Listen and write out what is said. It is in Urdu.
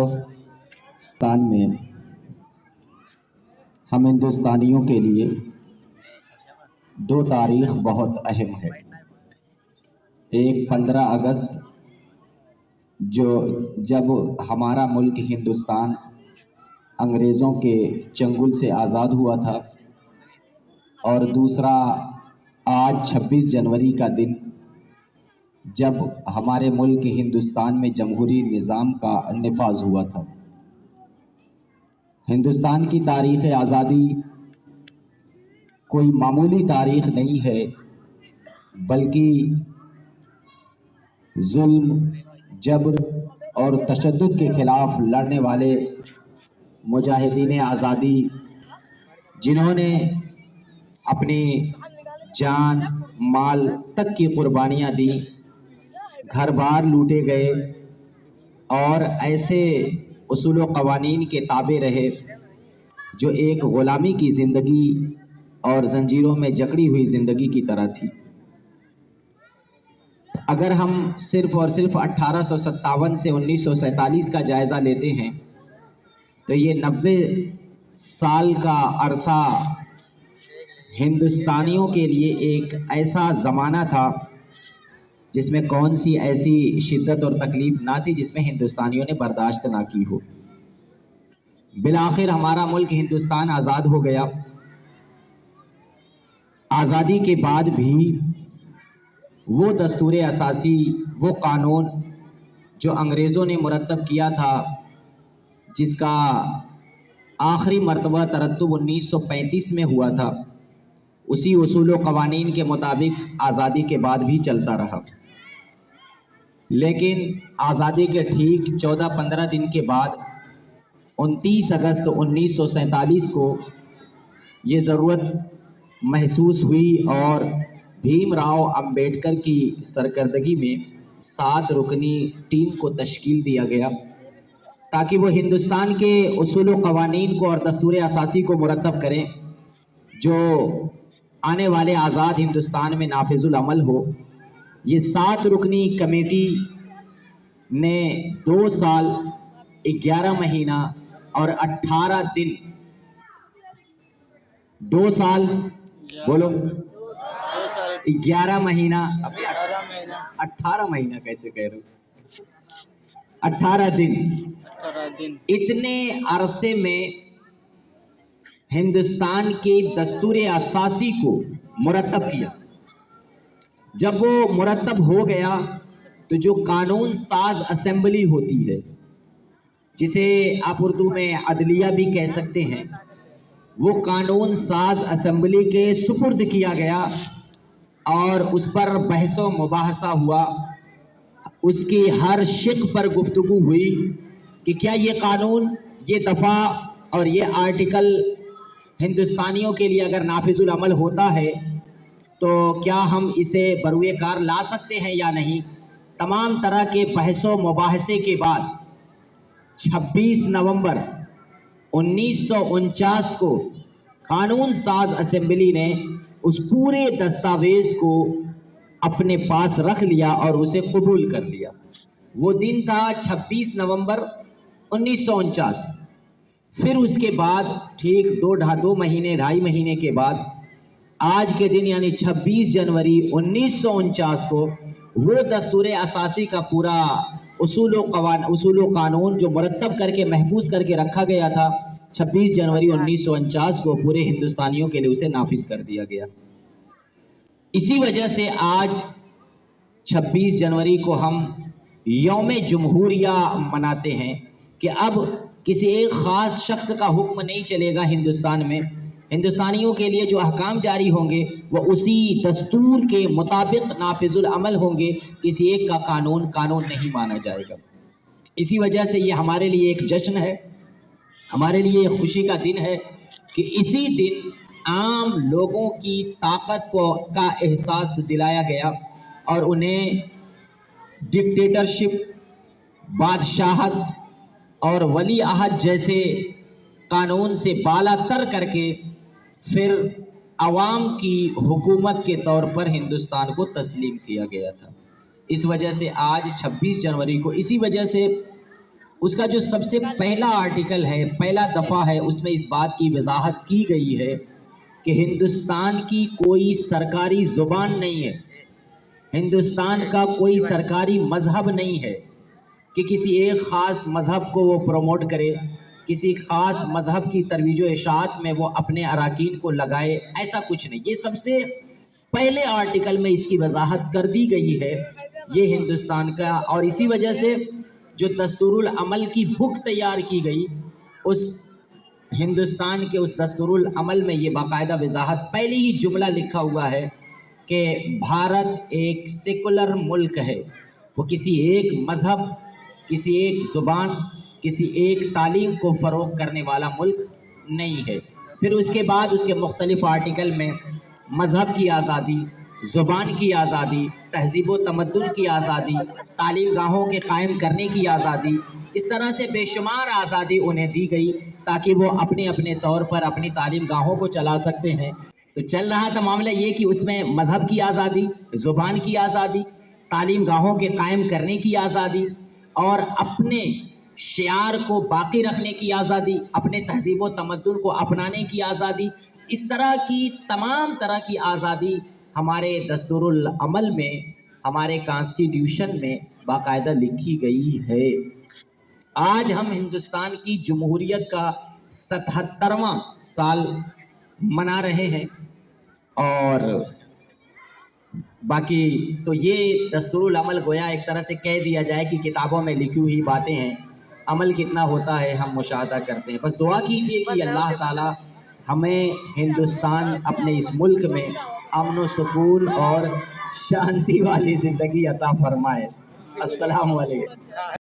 ہندوستان میں ہم ہندوستانیوں کے لیے دو تاریخ بہت اہم ہے۔ ایک 15 اگست جب ہمارا ملک ہندوستان انگریزوں کے چنگل سے آزاد ہوا تھا، اور دوسرا آج 26 جنوری کا دن جب ہمارے ملک ہندوستان میں جمہوری نظام کا نفاذ ہوا تھا۔ ہندوستان کی تاریخ آزادی کوئی معمولی تاریخ نہیں ہے، بلکہ ظلم، جبر اور تشدد کے خلاف لڑنے والے مجاہدین آزادی، جنہوں نے اپنی جان مال تک کی قربانیاں دی، گھر بار لوٹے گئے اور ایسے اصول و قوانین کے تابع رہے جو ایک غلامی کی زندگی اور زنجیروں میں جکڑی ہوئی زندگی کی طرح تھی۔ اگر ہم صرف اور صرف 1857 سے 1947 کا جائزہ لیتے ہیں تو یہ 90 سال کا عرصہ ہندوستانیوں کے لیے ایک ایسا زمانہ تھا جس میں کون سی ایسی شدت اور تکلیف نہ تھی جس میں ہندوستانیوں نے برداشت نہ کی ہو۔ بالآخر ہمارا ملک ہندوستان آزاد ہو گیا۔ آزادی کے بعد بھی وہ دستور اساسی، وہ قانون جو انگریزوں نے مرتب کیا تھا، جس کا آخری مرتبہ ترتب 1935 میں ہوا تھا، اسی اصول و قوانین کے مطابق آزادی کے بعد بھی چلتا رہا۔ لیکن آزادی کے ٹھیک 14-15 دن کے بعد 29 اگست 1947 کو یہ ضرورت محسوس ہوئی اور بھیم راؤ امبیڈکر کی سرکردگی میں 7 رکنی ٹیم کو تشکیل دیا گیا تاکہ وہ ہندوستان کے اصول و قوانین کو اور دستور اساسی کو مرتب کریں جو آنے والے آزاد ہندوستان میں نافذ العمل ہو۔ یہ 7 رکنی کمیٹی نے 2 سال 11 مہینہ اور 18 دن 2 سال بولو 11 مہینہ 18 مہینہ کیسے کہہ رہے ہو 18 دن اتنے عرصے میں ہندوستان کے دستور اساسی کو مرتب کیا۔ جب وہ مرتب ہو گیا تو جو قانون ساز اسمبلی ہوتی ہے، جسے آپ اردو میں عدلیہ بھی کہہ سکتے ہیں، وہ قانون ساز اسمبلی کے سپرد کیا گیا اور اس پر بحث و مباحثہ ہوا۔ اس کی ہر شق پر گفتگو ہوئی کہ کیا یہ قانون، یہ دفعہ اور یہ آرٹیکل ہندوستانیوں کے لیے اگر نافذ العمل ہوتا ہے تو کیا ہم اسے بروئے کار لا سکتے ہیں یا نہیں۔ تمام طرح کے بحث و مباحثے کے بعد 26 نومبر 1949 کو قانون ساز اسمبلی نے اس پورے دستاویز کو اپنے پاس رکھ لیا اور اسے قبول کر لیا۔ وہ دن تھا 26 نومبر 1949۔ پھر اس کے بعد ٹھیک 2 مہینے 2.5 مہینے کے بعد آج کے دن یعنی 26 جنوری 1949 کو وہ دستور اساسی کا پورا اصول و قانون جو مرتب کر کے محفوظ کر کے رکھا گیا تھا، 26 جنوری 1949 کو پورے ہندوستانیوں کے لیے اسے نافذ کر دیا گیا۔ اسی وجہ سے آج 26 جنوری کو ہم یوم جمہوریہ مناتے ہیں کہ اب کسی ایک خاص شخص کا حکم نہیں چلے گا ہندوستان میں۔ ہندوستانیوں کے لیے جو احکام جاری ہوں گے وہ اسی دستور کے مطابق نافذ العمل ہوں گے، کسی ایک کا قانون نہیں مانا جائے گا۔ اسی وجہ سے یہ ہمارے لیے ایک جشن ہے، ہمارے لیے ایک خوشی کا دن ہے کہ اسی دن عام لوگوں کی طاقت کا احساس دلایا گیا اور انہیں ڈکٹیٹرشپ، بادشاہت اور ولی عہد جیسے قانون سے بالا تر کر کے پھر عوام کی حکومت کے طور پر ہندوستان کو تسلیم کیا گیا تھا۔ اس وجہ سے آج 26 جنوری کو اسی وجہ سے اس کا جو سب سے پہلا آرٹیکل ہے، پہلا دفعہ ہے، اس میں اس بات کی وضاحت کی گئی ہے کہ ہندوستان کی کوئی سرکاری زبان نہیں ہے، ہندوستان کا کوئی سرکاری مذہب نہیں ہے کہ کسی ایک خاص مذہب کو وہ پروموٹ کرے، کسی خاص مذہب کی ترویج و اشاعت میں وہ اپنے اراکین کو لگائے، ایسا کچھ نہیں۔ یہ سب سے پہلے آرٹیکل میں اس کی وضاحت کر دی گئی ہے، یہ ہندوستان کا، اور اسی وجہ سے جو دستور العمل کی بک تیار کی گئی، اس ہندوستان کے اس دستور العمل میں یہ باقاعدہ وضاحت پہلی ہی جملہ لکھا ہوا ہے کہ بھارت ایک سیکولر ملک ہے، وہ کسی ایک مذہب، کسی ایک زبان، کسی ایک تعلیم کو فروغ کرنے والا ملک نہیں ہے۔ پھر اس کے بعد اس کے مختلف آرٹیکل میں مذہب کی آزادی، زبان کی آزادی، تہذیب و تمدن کی آزادی، تعلیم گاہوں کے قائم کرنے کی آزادی، اس طرح سے بے شمار آزادی انہیں دی گئی تاکہ وہ اپنے اپنے طور پر اپنی تعلیم گاہوں کو چلا سکتے ہیں۔ تو چل رہا تھا معاملہ یہ کہ اس میں مذہب کی آزادی، زبان کی آزادی، تعلیم گاہوں کے قائم کرنے کی آزادی، اور اپنے شعار کو باقی رکھنے کی آزادی، اپنے تہذیب و تمدن کو اپنانے کی آزادی، اس طرح کی تمام طرح کی آزادی ہمارے دستور العمل میں، ہمارے کانسٹیٹیوشن میں باقاعدہ لکھی گئی ہے۔ آج ہم ہندوستان کی جمہوریت کا 77واں سال منا رہے ہیں، اور باقی تو یہ دستور العمل گویا ایک طرح سے کہہ دیا جائے کہ کتابوں میں لکھی ہوئی باتیں ہیں، عمل کتنا ہوتا ہے ہم مشاہدہ کرتے ہیں۔ بس دعا کیجئے کہ اللہ تعالی ہمیں ہندوستان، اپنے اس ملک میں امن و سکون اور شانتی والی زندگی عطا فرمائے۔ السلام علیکم۔